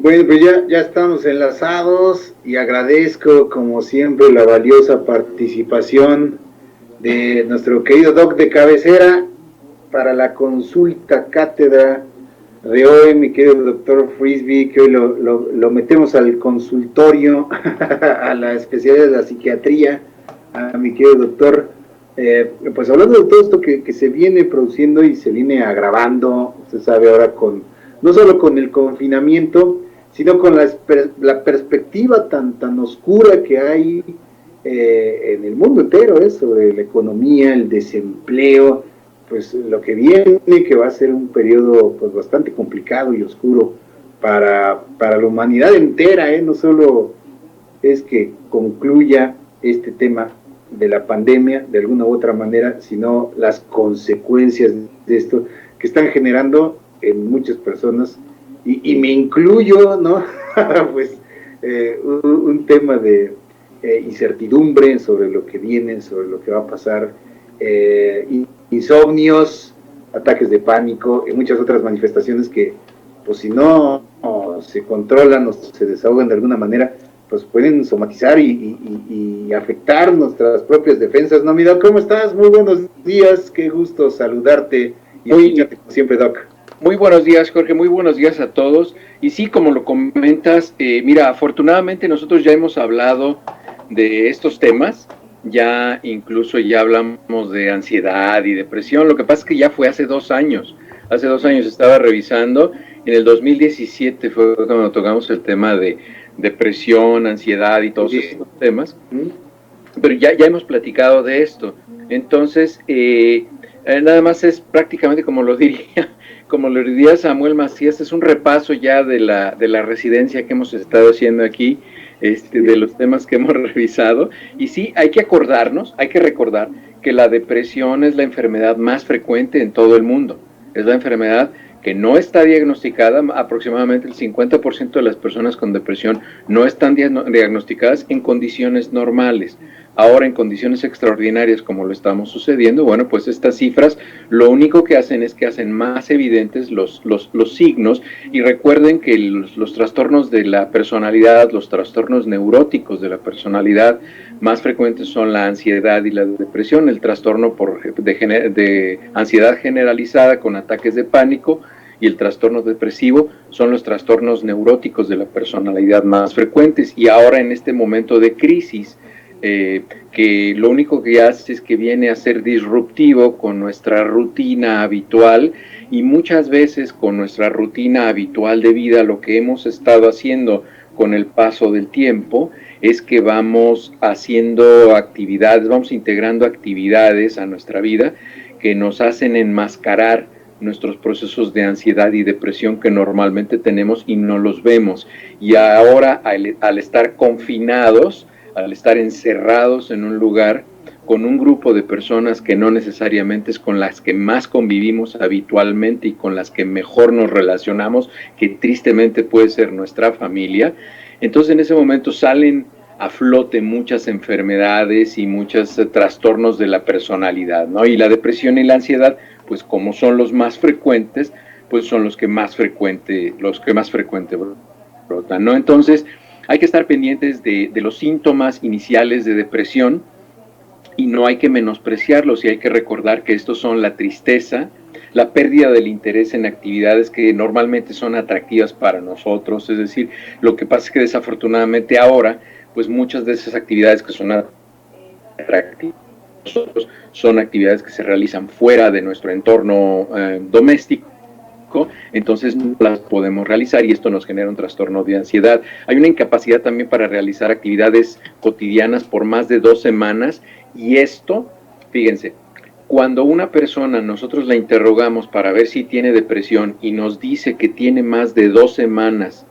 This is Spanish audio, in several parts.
Bueno, pues ya estamos enlazados y agradezco como siempre la valiosa participación de nuestro querido doc de cabecera para la consulta cátedra de hoy, mi querido doctor Frisby, que hoy lo metemos al consultorio, a la especialidad de la psiquiatría, a mi querido doctor. Pues hablando de todo esto que se viene produciendo y se viene agravando, usted sabe ahora no solo con el confinamiento, sino con la perspectiva tan oscura que hay en el mundo entero, sobre la economía, el desempleo, pues lo que viene, que va a ser un periodo pues bastante complicado y oscuro para la humanidad entera, no solo es que concluya este tema de la pandemia de alguna u otra manera, sino las consecuencias de esto que están generando en muchas personas, y me incluyo, ¿no? Pues un tema de incertidumbre sobre lo que viene, sobre lo que va a pasar, insomnios, ataques de pánico y muchas otras manifestaciones que, pues si no se controlan o se desahogan de alguna manera, pues pueden somatizar y afectar nuestras propias defensas. No, mira, ¿cómo estás? Muy buenos días, qué gusto saludarte y escucharte como siempre, Doc. Muy buenos días, Jorge, muy buenos días a todos. Y sí, como lo comentas, mira, afortunadamente nosotros ya hemos hablado de estos temas, ya incluso ya hablamos de ansiedad y depresión. Lo que pasa es que ya fue hace 2 años. Hace 2 años estaba revisando, en el 2017 fue cuando tocamos el tema de depresión, ansiedad y todos estos temas. Pero ya hemos platicado de esto. Entonces, nada más es prácticamente como lo diría Samuel Macías, es un repaso ya de la residencia que hemos estado haciendo aquí, de los temas que hemos revisado. Y sí, hay que recordar que la depresión es la enfermedad más frecuente en todo el mundo. Es la enfermedad que no está diagnosticada. Aproximadamente el 50% de las personas con depresión no están diagnosticadas en condiciones normales. Ahora, en condiciones extraordinarias como lo estamos sucediendo, bueno, pues estas cifras lo único que hacen es que hacen más evidentes los signos. Y recuerden que los trastornos de la personalidad, los trastornos neuróticos de la personalidad más frecuentes son la ansiedad y la depresión. El trastorno de ansiedad generalizada con ataques de pánico y el trastorno depresivo son los trastornos neuróticos de la personalidad más frecuentes. Y ahora, en este momento de crisis, que lo único que hace es que viene a ser disruptivo con nuestra rutina habitual, y muchas veces con nuestra rutina habitual de vida lo que hemos estado haciendo con el paso del tiempo es que vamos haciendo actividades, vamos integrando actividades a nuestra vida que nos hacen enmascarar nuestros procesos de ansiedad y depresión que normalmente tenemos y no los vemos. Y ahora, al estar confinados, al estar encerrados en un lugar con un grupo de personas que no necesariamente es con las que más convivimos habitualmente y con las que mejor nos relacionamos, que tristemente puede ser nuestra familia, entonces en ese momento salen a flote muchas enfermedades y muchos trastornos de la personalidad, ¿no? Y la depresión y la ansiedad, pues como son los más frecuentes, pues son los que más frecuente brotan, ¿no? Entonces, hay que estar pendientes de los síntomas iniciales de depresión y no hay que menospreciarlos, y hay que recordar que estos son la tristeza, la pérdida del interés en actividades que normalmente son atractivas para nosotros. Es decir, lo que pasa es que desafortunadamente ahora, pues muchas de esas actividades que son atractivas son actividades que se realizan fuera de nuestro entorno doméstico. Entonces no las podemos realizar y esto nos genera un trastorno de ansiedad. Hay una incapacidad también para realizar actividades cotidianas por más de 2 semanas, y esto, fíjense, cuando una persona nosotros la interrogamos para ver si tiene depresión y nos dice que tiene más de 2 semanas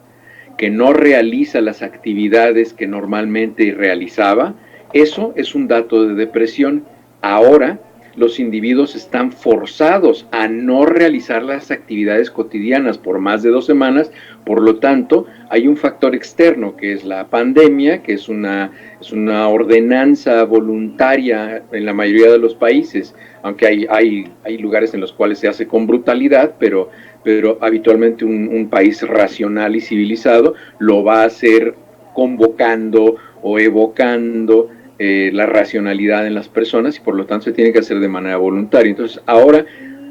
que no realiza las actividades que normalmente realizaba, eso es un dato de depresión. Ahora los individuos están forzados a no realizar las actividades cotidianas por más de 2 semanas, por lo tanto, hay un factor externo que es la pandemia, que es una ordenanza voluntaria en la mayoría de los países, aunque hay lugares en los cuales se hace con brutalidad, pero pero habitualmente un país racional y civilizado lo va a hacer convocando o evocando la racionalidad en las personas, y por lo tanto se tiene que hacer de manera voluntaria. Entonces ahora,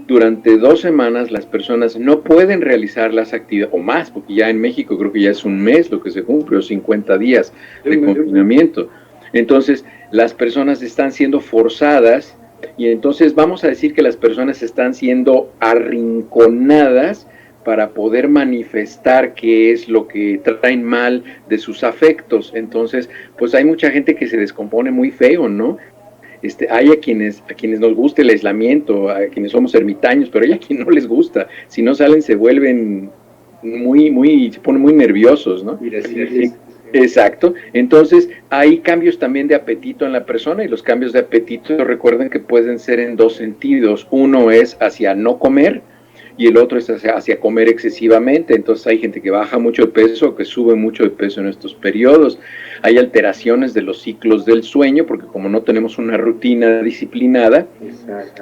durante 2 semanas, las personas no pueden realizar las actividades, o más, porque ya en México creo que ya es un mes lo que se cumple, o 50 días de confinamiento. Entonces las personas están siendo forzadas, y entonces vamos a decir que las personas están siendo arrinconadas para poder manifestar qué es lo que traen mal de sus afectos. Entonces, pues hay mucha gente que se descompone muy feo, ¿no? Hay a quienes nos gusta el aislamiento, a quienes somos ermitaños, pero hay a quien no les gusta. Si no salen, se vuelven se ponen muy nerviosos, ¿no? Exacto. Entonces, hay cambios también de apetito en la persona, y los cambios de apetito, recuerden que pueden ser en 2 sentidos. Uno es hacia no comer, y el otro es hacia comer excesivamente. Entonces hay gente que baja mucho de peso, que sube mucho de peso en estos periodos. Hay alteraciones de los ciclos del sueño, porque como no tenemos una rutina disciplinada,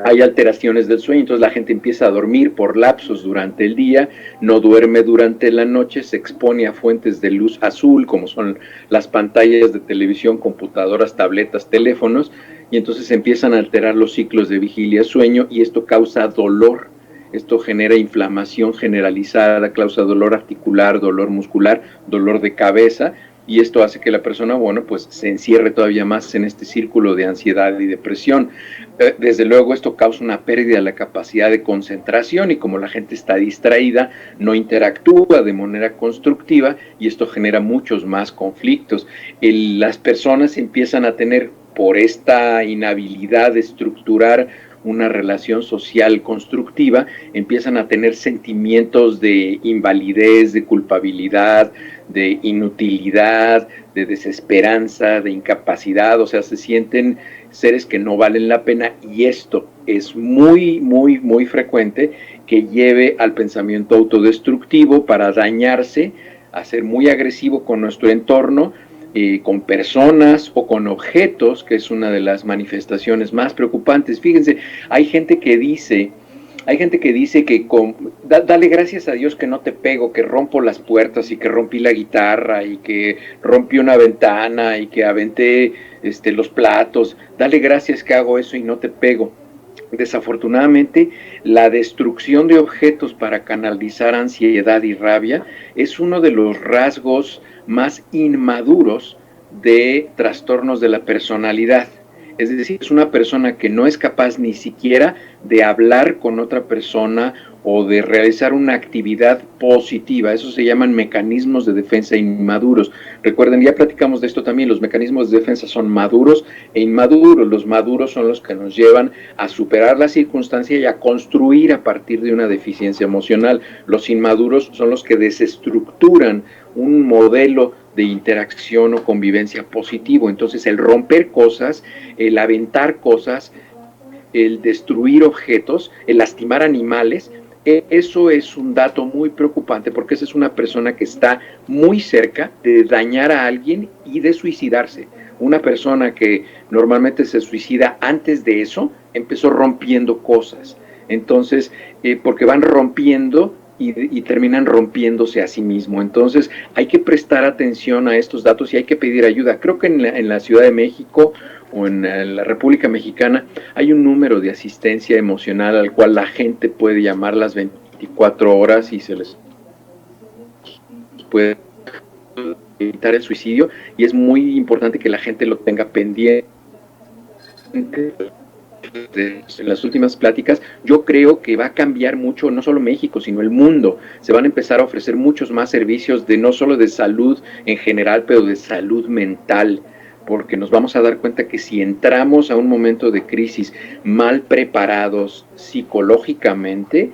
hay alteraciones del sueño. Entonces la gente empieza a dormir por lapsos durante el día, no duerme durante la noche, se expone a fuentes de luz azul, como son las pantallas de televisión, computadoras, tabletas, teléfonos, y entonces empiezan a alterar los ciclos de vigilia-sueño, y esto causa dolor. Esto genera inflamación generalizada, causa dolor articular, dolor muscular, dolor de cabeza, y esto hace que la persona, bueno, pues se encierre todavía más en este círculo de ansiedad y depresión. Desde luego esto causa una pérdida de la capacidad de concentración, y como la gente está distraída, no interactúa de manera constructiva, y esto genera muchos más conflictos. Las personas empiezan a tener, por esta inhabilidad de estructurar una relación social constructiva, empiezan a tener sentimientos de invalidez, de culpabilidad, de inutilidad, de desesperanza, de incapacidad. O sea, se sienten seres que no valen la pena, y esto es muy, muy, muy frecuente que lleve al pensamiento autodestructivo para dañarse, a ser muy agresivo con nuestro entorno, con personas o con objetos, que es una de las manifestaciones más preocupantes. Fíjense, hay gente que dice que dale gracias a Dios que no te pego, que rompo las puertas, y que rompí la guitarra, y que rompí una ventana, y que aventé los platos. Dale gracias que hago eso y no te pego. Desafortunadamente, la destrucción de objetos para canalizar ansiedad y rabia es uno de los rasgos más inmaduros de trastornos de la personalidad. Es decir, es una persona que no es capaz ni siquiera de hablar con otra persona o de realizar una actividad positiva. Eso se llaman mecanismos de defensa inmaduros. Recuerden, ya platicamos de esto también, los mecanismos de defensa son maduros e inmaduros. Los maduros son los que nos llevan a superar la circunstancia y a construir a partir de una deficiencia emocional. Los inmaduros son los que desestructuran un modelo de interacción o convivencia positivo. Entonces, el romper cosas, el aventar cosas, el destruir objetos, el lastimar animales, eso es un dato muy preocupante, porque esa es una persona que está muy cerca de dañar a alguien y de suicidarse. Una persona que normalmente se suicida antes de eso, empezó rompiendo cosas. Entonces, porque van rompiendo y terminan rompiéndose a sí mismo. Entonces, hay que prestar atención a estos datos y hay que pedir ayuda. Creo que en la Ciudad de México o en la República Mexicana hay un número de asistencia emocional al cual la gente puede llamar las 24 horas y se les puede evitar el suicidio, y es muy importante que la gente lo tenga pendiente. En las últimas pláticas, yo creo que va a cambiar mucho, no solo México, sino el mundo. Se van a empezar a ofrecer muchos más servicios de no solo de salud en general, pero de salud mental, porque nos vamos a dar cuenta que si entramos a un momento de crisis mal preparados psicológicamente,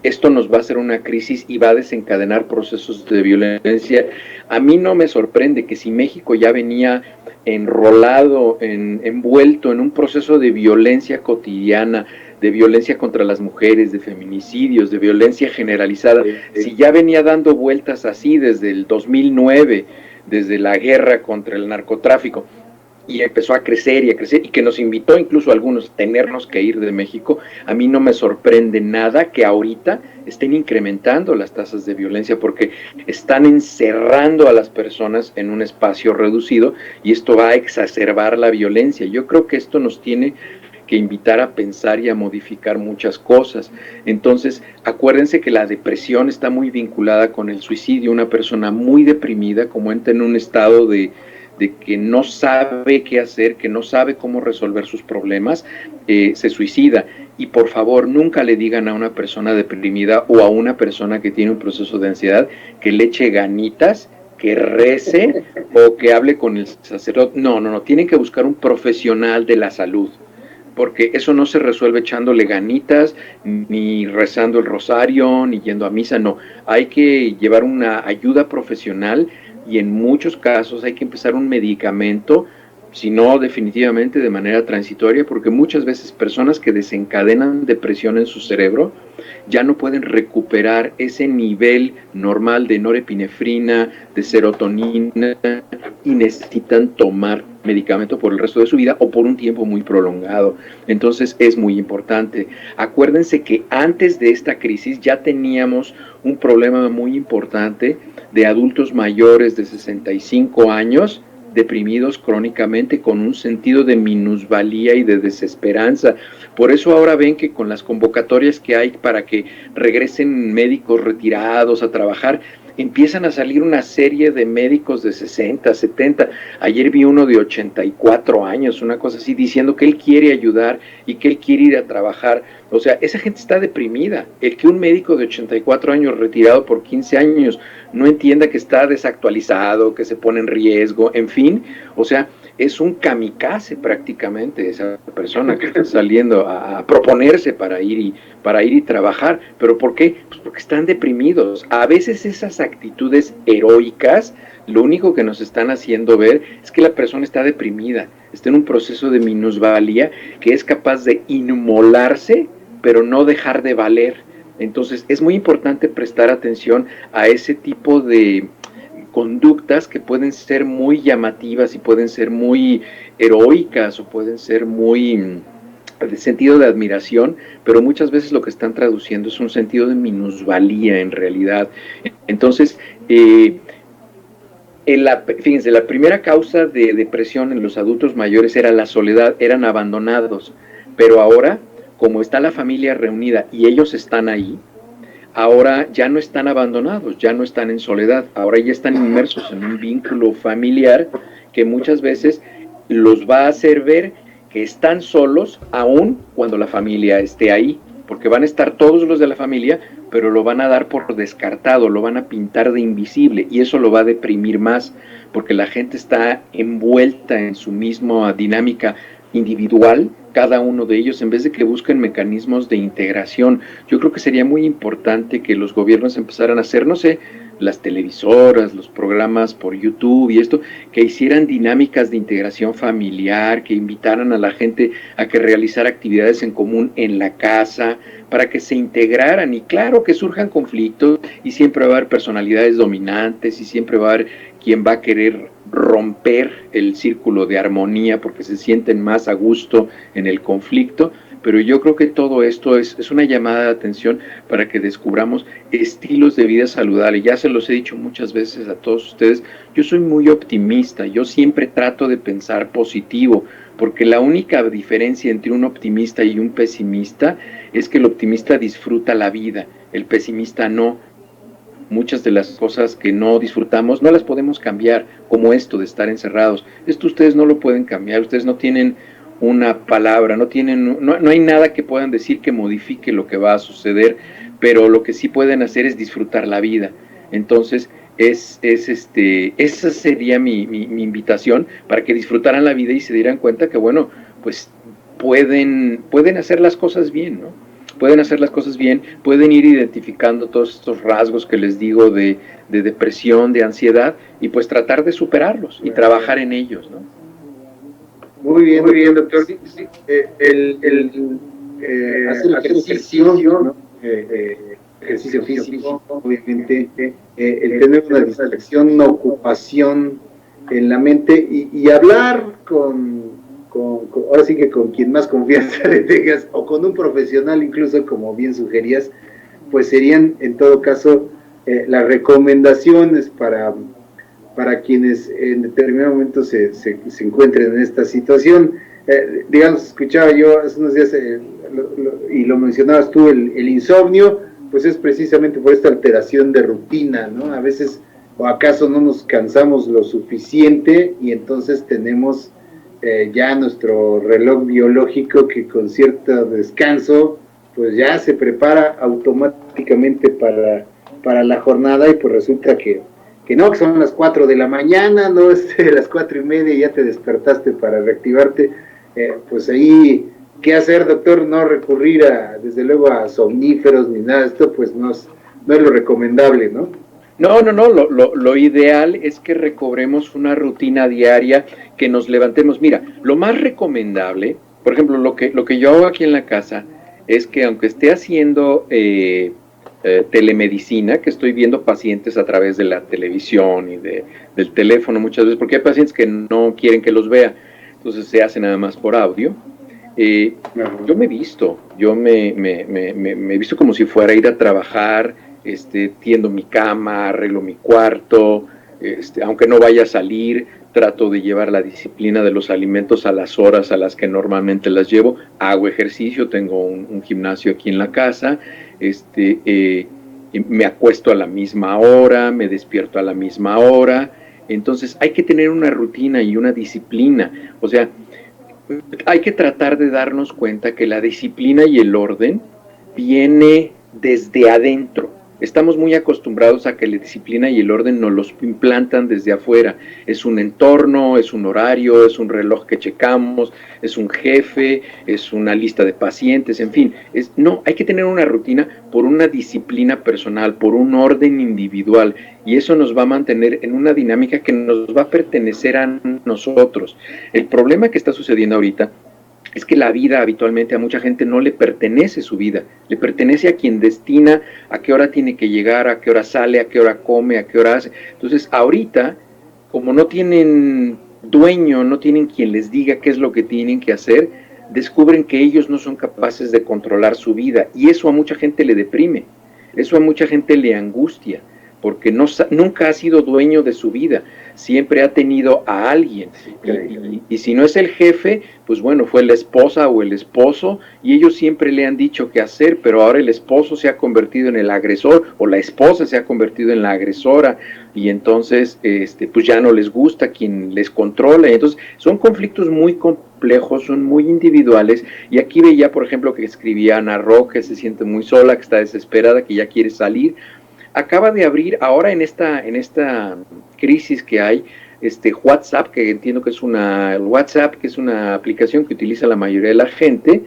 esto nos va a hacer una crisis y va a desencadenar procesos de violencia. A mí no me sorprende que si México ya venía enrolado, envuelto en un proceso de violencia cotidiana, de violencia contra las mujeres, de feminicidios, de violencia generalizada, si ya venía dando vueltas así desde el 2009, desde la guerra contra el narcotráfico, y empezó a crecer y que nos invitó incluso a algunos a tenernos que ir de México, a mí no me sorprende nada que ahorita estén incrementando las tasas de violencia porque están encerrando a las personas en un espacio reducido y esto va a exacerbar la violencia. Yo creo que esto nos tiene que invitar a pensar y a modificar muchas cosas. Entonces, acuérdense que la depresión está muy vinculada con el suicidio. Una persona muy deprimida, como entra en un estado de que no sabe qué hacer, que no sabe cómo resolver sus problemas, se suicida. Y por favor, nunca le digan a una persona deprimida o a una persona que tiene un proceso de ansiedad que le eche ganitas, que rece o que hable con el sacerdote. No, tienen que buscar un profesional de la salud, porque eso no se resuelve echándole ganitas, ni rezando el rosario, ni yendo a misa, no. Hay que llevar una ayuda profesional y en muchos casos hay que empezar un medicamento, si no definitivamente de manera transitoria, porque muchas veces personas que desencadenan depresión en su cerebro ya no pueden recuperar ese nivel normal de norepinefrina, de serotonina, y necesitan tomar medicamento por el resto de su vida o por un tiempo muy prolongado. Entonces es muy importante. Acuérdense que antes de esta crisis ya teníamos un problema muy importante de adultos mayores de 65 años deprimidos crónicamente con un sentido de minusvalía y de desesperanza. Por eso ahora ven que con las convocatorias que hay para que regresen médicos retirados a trabajar, empiezan a salir una serie de médicos de 60, 70. Ayer vi uno de 84 años, una cosa así, diciendo que él quiere ayudar y que él quiere ir a trabajar. O sea, esa gente está deprimida. El que un médico de 84 años retirado por 15 años no entienda que está desactualizado, que se pone en riesgo, en fin, o sea, es un kamikaze prácticamente esa persona que está saliendo a proponerse para ir y trabajar. ¿Pero por qué? Pues porque están deprimidos. A veces esas actitudes heroicas lo único que nos están haciendo ver es que la persona está deprimida, está en un proceso de minusvalía, que es capaz de inmolarse, pero no dejar de valer. Entonces es muy importante prestar atención a ese tipo de conductas que pueden ser muy llamativas y pueden ser muy heroicas o pueden ser muy de sentido de admiración, pero muchas veces lo que están traduciendo es un sentido de minusvalía en realidad. Entonces, fíjense, la primera causa de depresión en los adultos mayores era la soledad, eran abandonados, pero ahora, como está la familia reunida y ellos están ahí, ahora ya no están abandonados, ya no están en soledad, ahora ya están inmersos en un vínculo familiar que muchas veces los va a hacer ver que están solos aún cuando la familia esté ahí, porque van a estar todos los de la familia, pero lo van a dar por descartado, lo van a pintar de invisible y eso lo va a deprimir más, porque la gente está envuelta en su misma dinámica individual, cada uno de ellos, en vez de que busquen mecanismos de integración. Yo creo que sería muy importante que los gobiernos empezaran a hacer, no sé, las televisoras, los programas por YouTube y esto, que hicieran dinámicas de integración familiar, que invitaran a la gente a que realizara actividades en común en la casa, para que se integraran, y claro que surjan conflictos, y siempre va a haber personalidades dominantes, y siempre va a haber quien va a querer romper el círculo de armonía porque se sienten más a gusto en el conflicto, pero yo creo que todo esto es una llamada de atención para que descubramos estilos de vida saludable. Ya se los he dicho muchas veces a todos ustedes, yo soy muy optimista, yo siempre trato de pensar positivo, porque la única diferencia entre un optimista y un pesimista es que el optimista disfruta la vida, el pesimista no. Muchas de las cosas que no disfrutamos no las podemos cambiar, como esto de estar encerrados. Esto ustedes no lo pueden cambiar, ustedes no tienen una palabra, no hay nada que puedan decir que modifique lo que va a suceder, pero lo que sí pueden hacer es disfrutar la vida. Entonces, esa sería mi invitación para que disfrutaran la vida y se dieran cuenta que, bueno, pues pueden hacer las cosas bien, ¿no? Pueden hacer las cosas bien, pueden ir identificando todos estos rasgos que les digo de depresión, de ansiedad, y pues tratar de superarlos y trabajar en ellos, ¿no? Muy bien, doctor. Sí. Hacer ejercicio, ¿no? Ejercicio físico, obviamente, el tener una distracción, una ocupación en la mente y hablar ahora sí que con quien más confianza le tengas, o con un profesional incluso, como bien sugerías, pues serían en todo caso las recomendaciones para quienes en determinado momento se encuentren en esta situación. Digamos, escuchaba yo hace unos días, y lo mencionabas tú, el insomnio, pues es precisamente por esta alteración de rutina, ¿no? A veces, o acaso no nos cansamos lo suficiente y entonces tenemos ya nuestro reloj biológico que con cierto descanso, pues ya se prepara automáticamente para la jornada y pues resulta que no, que son las 4 de la mañana, no las 4:30 y ya te despertaste para reactivarte, pues ahí, ¿qué hacer, doctor? No recurrir desde luego a somníferos ni nada de esto, pues no es lo recomendable, ¿no? No, lo ideal es que recobremos una rutina diaria, que nos levantemos. Mira, lo más recomendable, por ejemplo, lo que yo hago aquí en la casa, es que aunque esté haciendo telemedicina, que estoy viendo pacientes a través de la televisión y del teléfono muchas veces, porque hay pacientes que no quieren que los vea, entonces se hace nada más por audio. Yo me he visto, me he visto como si fuera a ir a trabajar, tiendo mi cama, arreglo mi cuarto, aunque no vaya a salir, trato de llevar la disciplina de los alimentos a las horas a las que normalmente las llevo, hago ejercicio, tengo un gimnasio aquí en la casa, me acuesto a la misma hora, me despierto a la misma hora, entonces hay que tener una rutina y una disciplina, o sea, hay que tratar de darnos cuenta que la disciplina y el orden viene desde adentro. Estamos muy acostumbrados a que la disciplina y el orden nos los implantan desde afuera. Es un entorno, es un horario, es un reloj que checamos, es un jefe, es una lista de pacientes, en fin. No, hay que tener una rutina por una disciplina personal, por un orden individual. Y eso nos va a mantener en una dinámica que nos va a pertenecer a nosotros. El problema que está sucediendo ahorita es que la vida habitualmente a mucha gente no le pertenece su vida, le pertenece a quien destina a qué hora tiene que llegar, a qué hora sale, a qué hora come, a qué hora hace. Entonces ahorita, como no tienen dueño, no tienen quien les diga qué es lo que tienen que hacer, descubren que ellos no son capaces de controlar su vida y eso a mucha gente le deprime, eso a mucha gente le angustia, porque nunca ha sido dueño de su vida, siempre ha tenido a alguien, y si no es el jefe, pues bueno, fue la esposa o el esposo, y ellos siempre le han dicho qué hacer, pero ahora el esposo se ha convertido en el agresor, o la esposa se ha convertido en la agresora, y entonces, pues ya no les gusta quien les controla, y entonces son conflictos muy complejos, son muy individuales, y aquí veía, por ejemplo, que escribía Ana Rock, que se siente muy sola, que está desesperada, que ya quiere salir. Acaba de abrir ahora en esta crisis que hay, WhatsApp, que entiendo que es WhatsApp, que es una aplicación que utiliza la mayoría de la gente,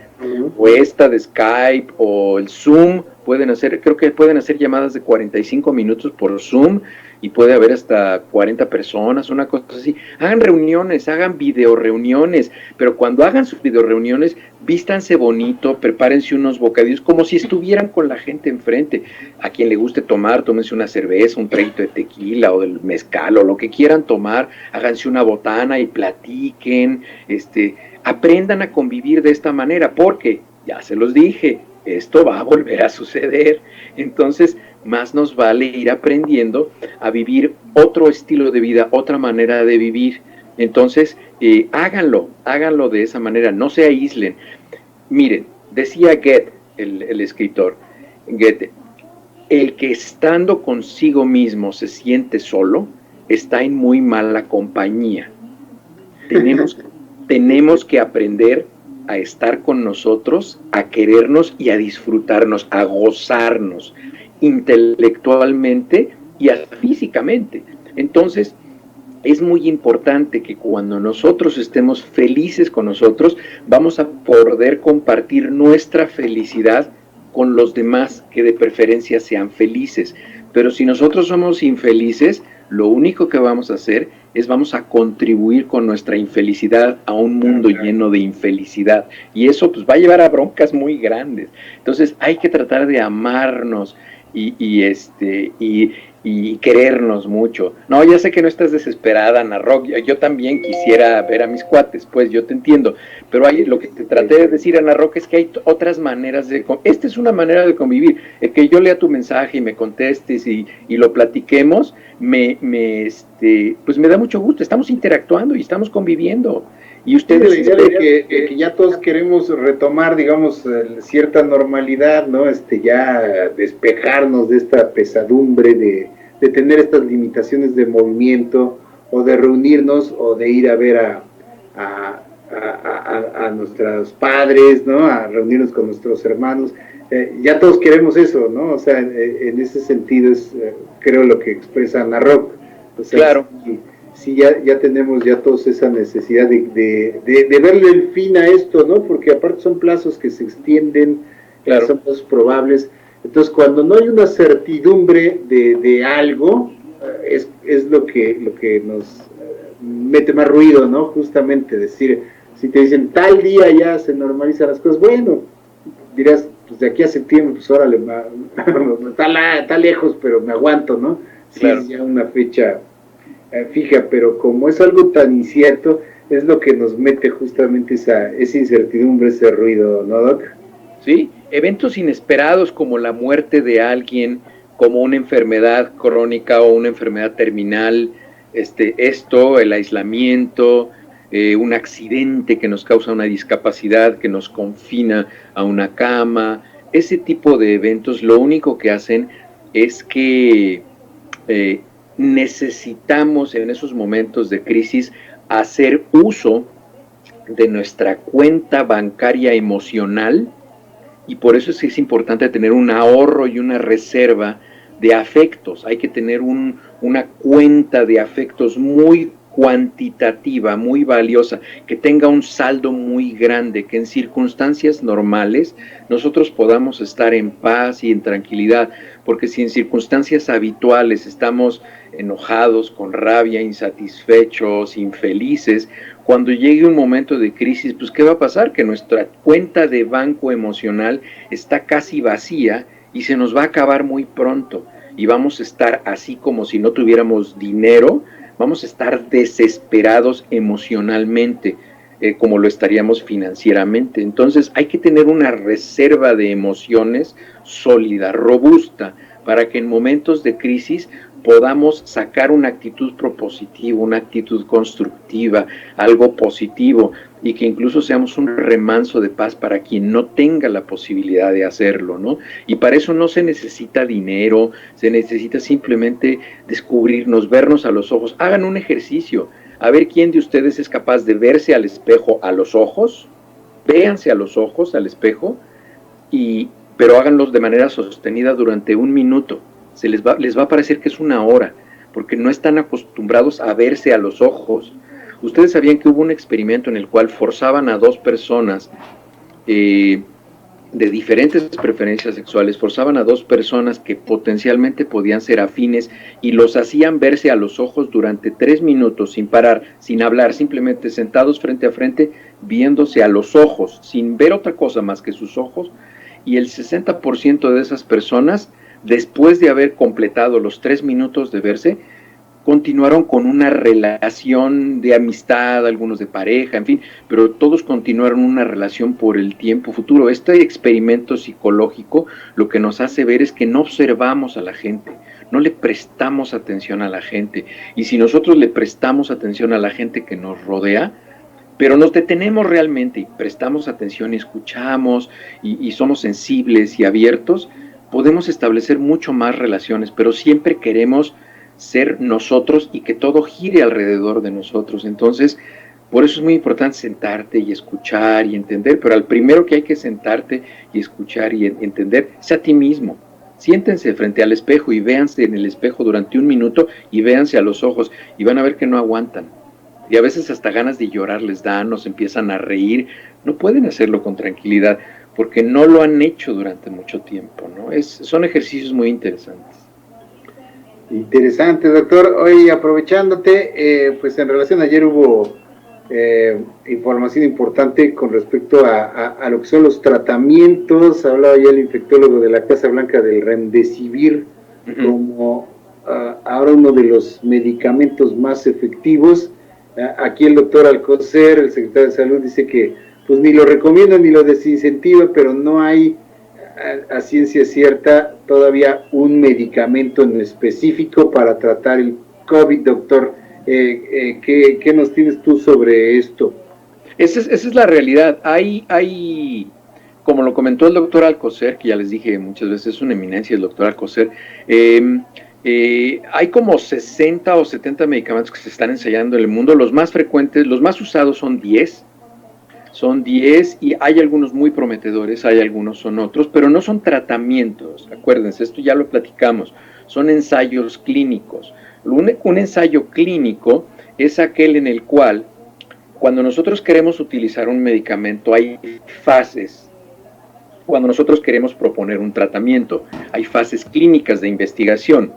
o esta de Skype o el Zoom, creo que pueden hacer llamadas de 45 minutos por Zoom y puede haber hasta 40 personas, una cosa así. Hagan reuniones, hagan videoreuniones, pero cuando hagan sus videoreuniones, vístanse bonito, prepárense unos bocadillos, como si estuvieran con la gente enfrente. A quien le guste tomar, tómense una cerveza, un traguito de tequila o del mezcal o lo que quieran tomar, háganse una botana y platiquen, aprendan a convivir de esta manera, porque, ya se los dije, esto va a volver a suceder. Entonces, más nos vale ir aprendiendo a vivir otro estilo de vida, otra manera de vivir. Entonces, háganlo de esa manera, no se aíslen. Miren, decía Goethe, el escritor, Goethe, el que estando consigo mismo se siente solo, está en muy mala compañía. Tenemos que aprender a estar con nosotros, a querernos y a disfrutarnos, a gozarnos intelectualmente y físicamente. Entonces, es muy importante que cuando nosotros estemos felices con nosotros, vamos a poder compartir nuestra felicidad con los demás, que de preferencia sean felices. Pero si nosotros somos infelices, lo único que vamos a hacer es vamos a contribuir con nuestra infelicidad a un mundo lleno de infelicidad. Y eso pues va a llevar a broncas muy grandes. Entonces hay que tratar de amarnos y y querernos mucho. No, ya sé que no estás desesperada, Ana Rock, yo también quisiera ver a mis cuates, pues yo te entiendo, pero lo que te traté de decir, Ana Rock, es que hay otras maneras esta es una manera de convivir, el que yo lea tu mensaje y me contestes y lo platiquemos, pues me da mucho gusto, estamos interactuando y estamos conviviendo. Y ustedes... Sí, la idea de que ya todos queremos retomar, digamos, cierta normalidad, ¿no? Ya despejarnos de esta pesadumbre de tener estas limitaciones de movimiento, o de reunirnos, o de ir a ver a nuestros padres, ¿no? A reunirnos con nuestros hermanos. Ya todos queremos eso, ¿no? O sea, en ese sentido es, creo, lo que expresa Ana Rock. O sea, claro. Sí, ya tenemos ya todos esa necesidad de verle el fin a esto, ¿no? Porque aparte son plazos que se extienden, claro. Son plazos probables. Entonces, cuando no hay una certidumbre de algo, es lo que nos mete más ruido, ¿no? Justamente decir, si te dicen tal día ya se normalizan las cosas, bueno, dirás, pues de aquí a septiembre, pues órale, está lejos, pero me aguanto, ¿no? Sí, claro. Es ya una fecha fija, pero como es algo tan incierto, es lo que nos mete justamente esa incertidumbre, ese ruido, ¿no, Doc? Sí, eventos inesperados como la muerte de alguien, como una enfermedad crónica o una enfermedad terminal, el aislamiento, un accidente que nos causa una discapacidad, que nos confina a una cama, ese tipo de eventos lo único que hacen es que necesitamos en esos momentos de crisis hacer uso de nuestra cuenta bancaria emocional, y por eso es importante tener un ahorro y una reserva de afectos. Hay que tener una cuenta de afectos muy cuantitativa, muy valiosa, que tenga un saldo muy grande, que en circunstancias normales nosotros podamos estar en paz y en tranquilidad, porque si en circunstancias habituales estamos enojados, con rabia, insatisfechos, infelices, cuando llegue un momento de crisis, pues ¿qué va a pasar? Que nuestra cuenta de banco emocional está casi vacía y se nos va a acabar muy pronto, y vamos a estar así como si no tuviéramos dinero, vamos a estar desesperados emocionalmente, como lo estaríamos financieramente. Entonces hay que tener una reserva de emociones sólida, robusta, para que en momentos de crisis podamos sacar una actitud propositiva, una actitud constructiva, algo positivo, y que incluso seamos un remanso de paz para quien no tenga la posibilidad de hacerlo, ¿no? Y para eso no se necesita dinero, se necesita simplemente descubrirnos, vernos a los ojos. Hagan un ejercicio, a ver quién de ustedes es capaz de verse al espejo a los ojos, véanse a los ojos, al espejo, pero háganlos de manera sostenida durante 1 minuto. Les va a parecer que es 1 hora, porque no están acostumbrados a verse a los ojos. Ustedes sabían que hubo un experimento en el cual forzaban a 2 personas de diferentes preferencias sexuales, forzaban a 2 personas que potencialmente podían ser afines y los hacían verse a los ojos durante 3 minutos sin parar, sin hablar, simplemente sentados frente a frente, viéndose a los ojos, sin ver otra cosa más que sus ojos, y el 60% de esas personas, después de haber completado los 3 minutos de verse, continuaron con una relación de amistad, algunos de pareja, en fin, pero todos continuaron una relación por el tiempo futuro. Este experimento psicológico lo que nos hace ver es que no observamos a la gente, no le prestamos atención a la gente, y si nosotros le prestamos atención a la gente que nos rodea, pero nos detenemos realmente y prestamos atención y escuchamos y somos sensibles y abiertos, podemos establecer mucho más relaciones, pero siempre queremos ser nosotros y que todo gire alrededor de nosotros. Entonces, por eso es muy importante sentarte y escuchar y entender, pero al primero que hay que sentarte y escuchar y entender es a ti mismo. Siéntense frente al espejo y véanse en el espejo durante 1 minuto y véanse a los ojos y van a ver que no aguantan. Y a veces hasta ganas de llorar les dan, o se empiezan a reír. No pueden hacerlo con tranquilidad porque no lo han hecho durante mucho tiempo, ¿no? Son ejercicios muy interesantes. Interesante, doctor. Hoy aprovechándote, pues en relación, ayer hubo información importante con respecto a lo que son los tratamientos. Hablaba ya el infectólogo de la Casa Blanca del Remdesivir como ahora uno de los medicamentos más efectivos. Aquí el doctor Alcocer, el secretario de Salud, dice que pues ni lo recomienda ni lo desincentiva, pero no hay a ciencia cierta todavía un medicamento en específico para tratar el COVID, doctor. ¿Qué nos tienes tú sobre esto? Esa es la realidad. Hay, como lo comentó el doctor Alcocer, que ya les dije muchas veces, es una eminencia el doctor Alcocer, hay como 60 o 70 medicamentos que se están ensayando en el mundo. Los más frecuentes, los más usados son 10. Son 10 y hay algunos muy prometedores, hay algunos son otros, pero no son tratamientos. Acuérdense, esto ya lo platicamos, son ensayos clínicos. Un ensayo clínico es aquel en el cual, cuando nosotros queremos utilizar un medicamento, hay fases. Cuando nosotros queremos proponer un tratamiento, hay fases clínicas de investigación.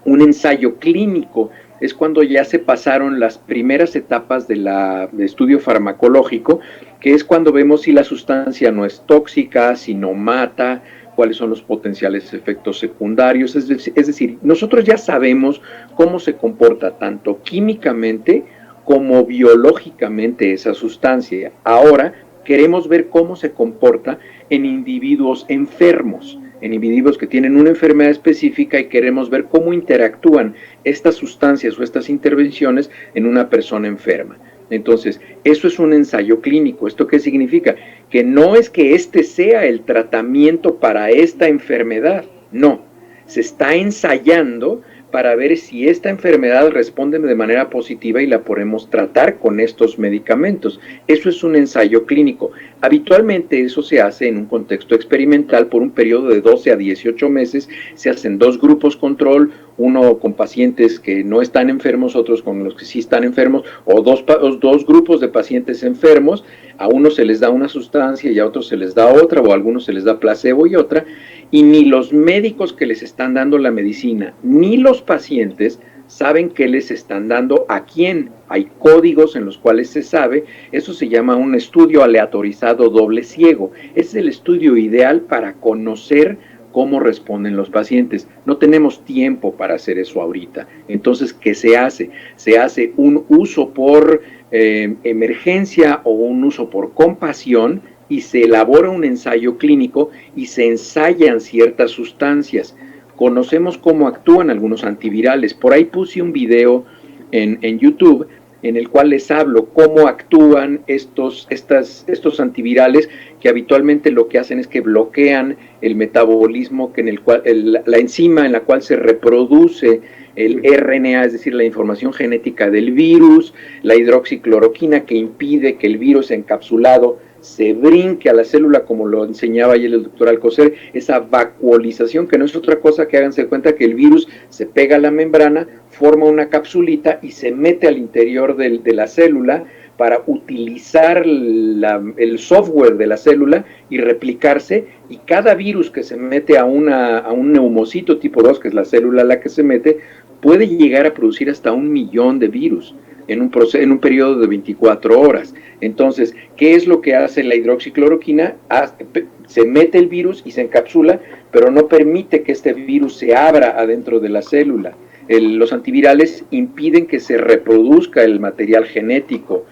Un ensayo clínico es cuando ya se pasaron las primeras etapas de estudio farmacológico, que es cuando vemos si la sustancia no es tóxica, si no mata, cuáles son los potenciales efectos secundarios. Es decir, nosotros ya sabemos cómo se comporta tanto químicamente como biológicamente esa sustancia. Ahora queremos ver cómo se comporta en individuos enfermos, en individuos que tienen una enfermedad específica, y queremos ver cómo interactúan estas sustancias o estas intervenciones en una persona enferma. Entonces, eso es un ensayo clínico. ¿Esto qué significa? Que no es que este sea el tratamiento para esta enfermedad, no. Se está ensayando para ver si esta enfermedad responde de manera positiva y la podemos tratar con estos medicamentos. Eso es un ensayo clínico. Habitualmente eso se hace en un contexto experimental por un periodo de 12 a 18 meses. Se hacen 2 grupos control, uno con pacientes que no están enfermos, otros con los que sí están enfermos, o dos grupos de pacientes enfermos. A unos se les da una sustancia y a otros se les da otra, o a algunos se les da placebo y otra, y ni los médicos que les están dando la medicina, ni los pacientes saben qué les están dando a quién. Hay códigos en los cuales se sabe. Eso se llama un estudio aleatorizado doble ciego. Es el estudio ideal para conocer cómo responden los pacientes. No tenemos tiempo para hacer eso ahorita. Entonces, ¿qué se hace? Se hace un uso por emergencia o un uso por compasión, y se elabora un ensayo clínico y se ensayan ciertas sustancias. Conocemos cómo actúan algunos antivirales. Por ahí puse un video en YouTube en el cual les hablo cómo actúan estos antivirales, que habitualmente lo que hacen es que bloquean el metabolismo que en el cual la enzima en la cual se reproduce el RNA, es decir, la información genética del virus, la hidroxicloroquina, que impide que el virus encapsulado se brinque a la célula, como lo enseñaba ayer el doctor Alcocer, esa vacuolización, que no es otra cosa que, háganse cuenta, que el virus se pega a la membrana, forma una capsulita y se mete al interior de la célula para utilizar el software de la célula y replicarse, y cada virus que se mete a un neumocito tipo 2, que es la célula a la que se mete, puede llegar a producir hasta 1 millón de virus en un periodo de 24 horas. Entonces, ¿qué es lo que hace la hidroxicloroquina? Se mete el virus y se encapsula, pero no permite que este virus se abra adentro de la célula. Los antivirales impiden que se reproduzca el material genético.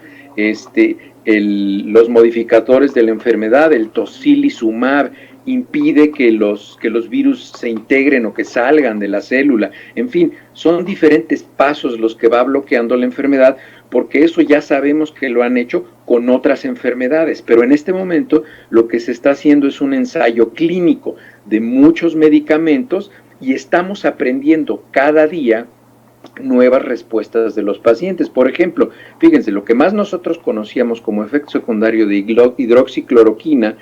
Los modificadores de la enfermedad, el tocilizumab, impide que los virus se integren o que salgan de la célula. En fin, son diferentes pasos los que va bloqueando la enfermedad, porque eso ya sabemos que lo han hecho con otras enfermedades, pero en este momento lo que se está haciendo es un ensayo clínico de muchos medicamentos, y estamos aprendiendo cada día nuevas respuestas de los pacientes. Por ejemplo, fíjense, lo que más nosotros conocíamos como efecto secundario de hidroxicloroquina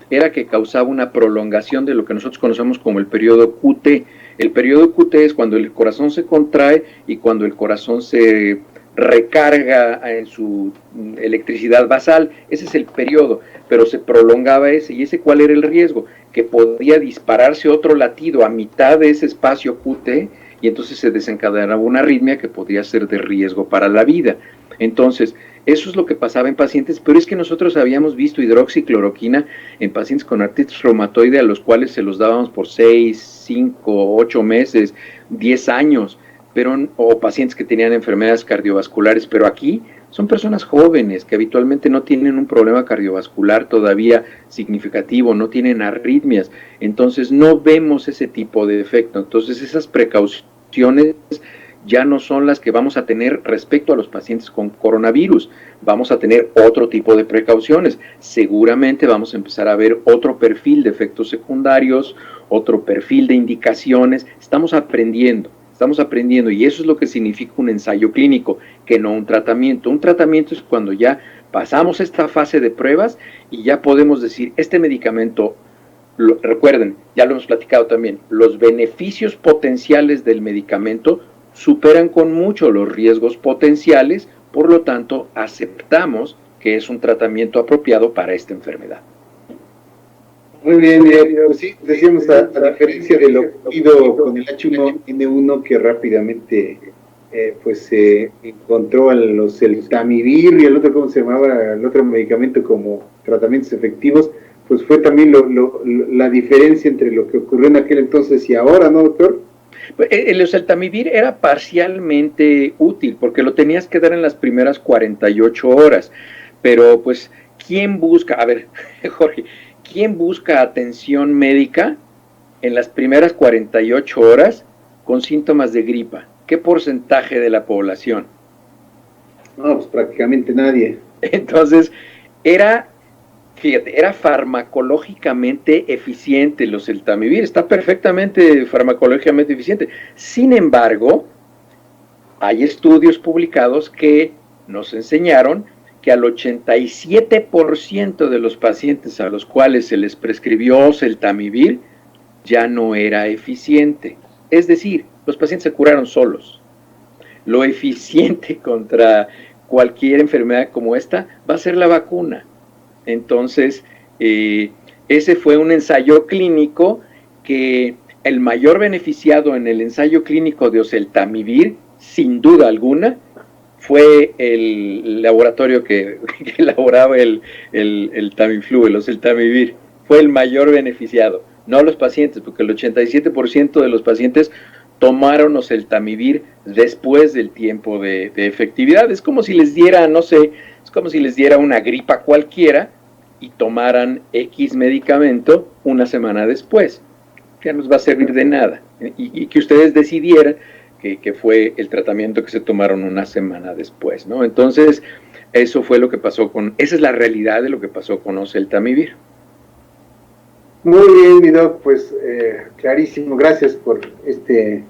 era que causaba una prolongación de lo que nosotros conocemos como el periodo QT. El periodo QT es cuando el corazón se contrae y cuando el corazón se recarga en su electricidad basal. Ese es el periodo, pero se prolongaba ese. ¿Y ese cuál era el riesgo? Que podía dispararse otro latido a mitad de ese espacio QT, y entonces se desencadenaba una arritmia que podía ser de riesgo para la vida. Entonces, eso es lo que pasaba en pacientes, pero es que nosotros habíamos visto hidroxicloroquina en pacientes con artritis reumatoide, a los cuales se los dábamos por 6, 5, 8 meses, 10 años. o pacientes que tenían enfermedades cardiovasculares, pero aquí son personas jóvenes que habitualmente no tienen un problema cardiovascular todavía significativo, no tienen arritmias, entonces no vemos ese tipo de efecto. Entonces esas precauciones ya no son las que vamos a tener respecto a los pacientes con coronavirus. Vamos a tener otro tipo de precauciones. Seguramente vamos a empezar a ver otro perfil de efectos secundarios, otro perfil de indicaciones. Estamos aprendiendo y eso es lo que significa un ensayo clínico, que no un tratamiento. Un tratamiento es cuando ya pasamos esta fase de pruebas y ya podemos decir, este medicamento, recuerden, ya lo hemos platicado también, los beneficios potenciales del medicamento superan con mucho los riesgos potenciales, por lo tanto aceptamos que es un tratamiento apropiado para esta enfermedad. Muy bien, pues sí, decíamos, a diferencia de lo ocurrido con el H1N1, que rápidamente pues se encontró el Tamivir y el otro, ¿cómo se llamaba? El otro medicamento como tratamientos efectivos, pues fue también la diferencia entre lo que ocurrió en aquel entonces y ahora, ¿no, doctor? El oseltamivir era parcialmente útil porque lo tenías que dar en las primeras 48 horas, pero pues, ¿quién busca? A ver, Jorge, ¿quién busca atención médica en las primeras 48 horas con síntomas de gripa? ¿Qué porcentaje de la población? No, pues prácticamente nadie. Entonces, fíjate, era farmacológicamente eficiente el oseltamivir, está perfectamente farmacológicamente eficiente. Sin embargo, hay estudios publicados que nos enseñaron que al 87% de los pacientes a los cuales se les prescribió oseltamivir ya no era eficiente. Es decir, los pacientes se curaron solos. Lo eficiente contra cualquier enfermedad como esta va a ser la vacuna. Entonces, ese fue un ensayo clínico que el mayor beneficiado en el ensayo clínico de oseltamivir, sin duda alguna, fue el laboratorio que elaboraba el Tamiflu, el oseltamivir. Fue el mayor beneficiado, no los pacientes, porque el 87% de los pacientes tomaron oseltamivir después del tiempo de efectividad. Es como si les diera, no sé, es como si les diera una gripa cualquiera y tomaran X medicamento una semana después. Ya nos va a servir de nada. Y que ustedes decidieran que fue el tratamiento que se tomaron una semana después, ¿no? Entonces, eso fue lo que pasó esa es la realidad de lo que pasó con oseltamivir. Muy bien, mi doc, pues clarísimo, gracias por este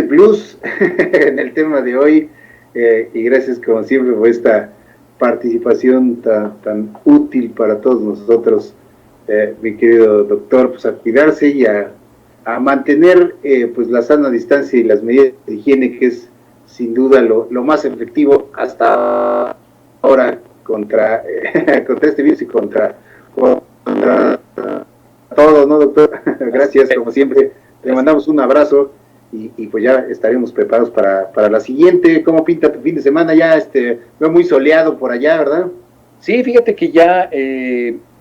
plus en el tema de hoy y gracias como siempre por esta participación tan útil para todos nosotros, mi querido doctor, pues a cuidarse y a mantener pues la sana distancia y las medidas de higiene, que es sin duda lo más efectivo hasta ahora contra este virus y contra todo, ¿no, doctor? Gracias, como siempre. Te mandamos un abrazo y pues ya estaremos preparados para la siguiente. ¿Cómo pinta tu fin de semana? Ya veo muy soleado por allá, ¿verdad? Sí, fíjate que ya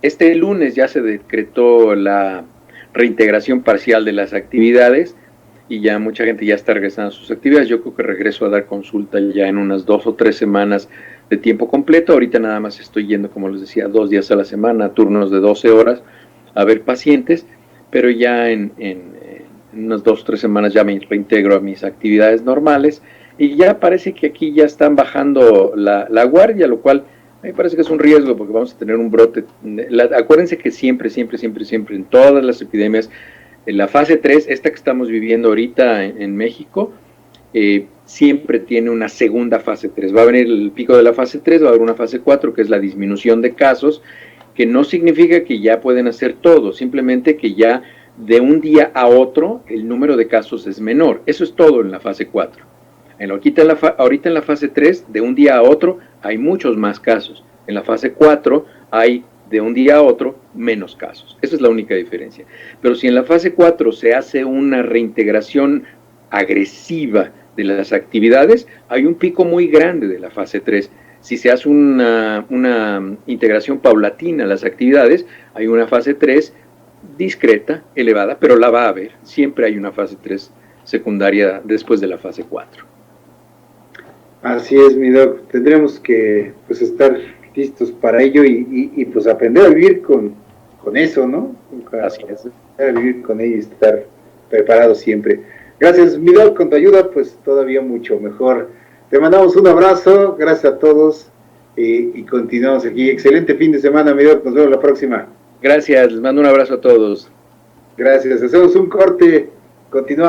este lunes ya se decretó la reintegración parcial de las actividades y ya mucha gente ya está regresando a sus actividades. Yo creo que regreso a dar consulta ya en unas 2 o 3 semanas de tiempo completo. Ahorita nada más estoy yendo, como les decía, 2 días a la semana, turnos de 12 horas a ver pacientes, pero ya en unas 2 o 3 semanas ya me reintegro a mis actividades normales y ya parece que aquí ya están bajando la guardia, lo cual a mí me parece que es un riesgo porque vamos a tener un brote. Acuérdense que siempre en todas las epidemias, en la fase 3, esta que estamos viviendo ahorita en México, siempre tiene una segunda fase 3. Va a venir el pico de la fase 3, va a haber una fase 4, que es la disminución de casos, que no significa que ya pueden hacer todo, simplemente que ya de un día a otro el número de casos es menor. Eso es todo en la fase 4. Ahorita en la fase 3, de un día a otro, hay muchos más casos. En la fase 4 hay de un día a otro menos casos. Esa es la única diferencia. Pero si en la fase 4 se hace una reintegración agresiva de las actividades, hay un pico muy grande de la fase 3. Si se hace una integración paulatina a las actividades, hay una fase 3 discreta, elevada, pero la va a haber. Siempre hay una fase 3 secundaria después de la fase 4. Así es, mi doc. Tendremos que pues estar listos para ello y pues aprender a vivir con eso, ¿no? Así es. Aprender a vivir con ello y estar preparados siempre. Gracias, mi doc. Con tu ayuda, pues todavía mucho mejor. Te mandamos un abrazo. Gracias a todos y continuamos aquí. Excelente fin de semana, mi doc. Nos vemos la próxima. Gracias. Les mando un abrazo a todos. Gracias. Hacemos un corte. Continuamos.